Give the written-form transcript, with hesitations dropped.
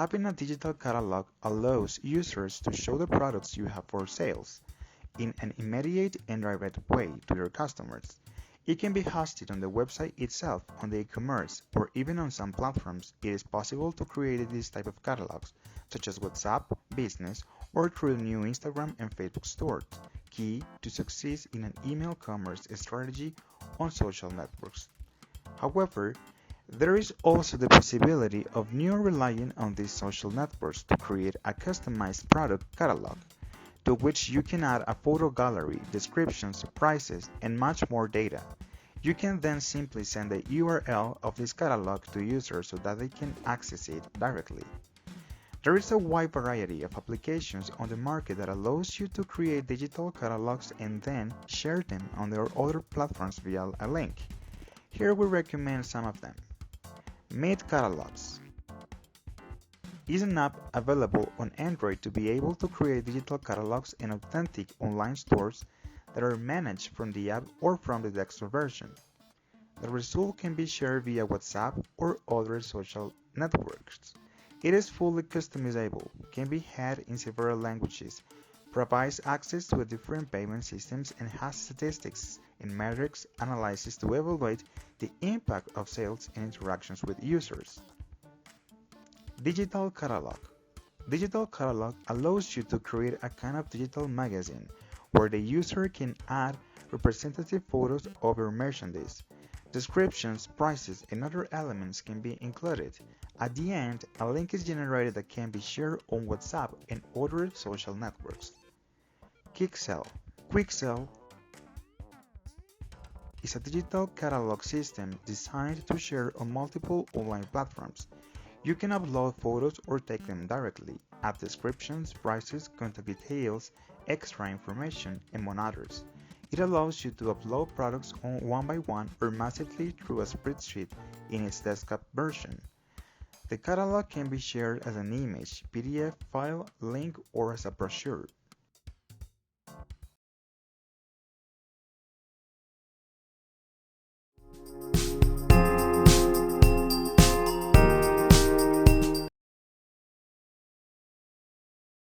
Having a digital catalog allows users to show the products you have for sales in an immediate and direct way to your customers. It can be hosted on the website itself, on the e-commerce, or even on some platforms. It is possible to create this type of catalogs, such as WhatsApp, Business, or through new Instagram and Facebook stores, key to success in an email commerce strategy on social networks. However, there is also the possibility of new relying on these social networks to create a customized product catalog, to which you can add a photo gallery, descriptions, prices, and much more data. You can then simply send the URL of this catalog to users so that they can access it directly. There is a wide variety of applications on the market that allows you to create digital catalogs and then share them on their other platforms via a link. Here we recommend some of them. Meet Catalogs is an app available on Android to be able to create digital catalogs and authentic online stores that are managed from the app or from the desktop version. The result can be shared via WhatsApp or other social networks. It is fully customizable, can be had in several languages, provides access to different payment systems, and has statistics and metrics analysis to evaluate the impact of sales and interactions with users. Digital Catalog. Digital Catalog allows you to create a kind of digital magazine where the user can add representative photos of your merchandise. Descriptions, prices, and other elements can be included. At the end, a link is generated that can be shared on WhatsApp and other social networks. Quicksell. Quicksell is a digital catalog system designed to share on multiple online platforms. You can upload photos or take them directly, add descriptions, prices, contact details, extra information, among others. It allows you to upload products one by one or massively through a spreadsheet in its desktop version. The catalog can be shared as an image, PDF file, link, or as a brochure.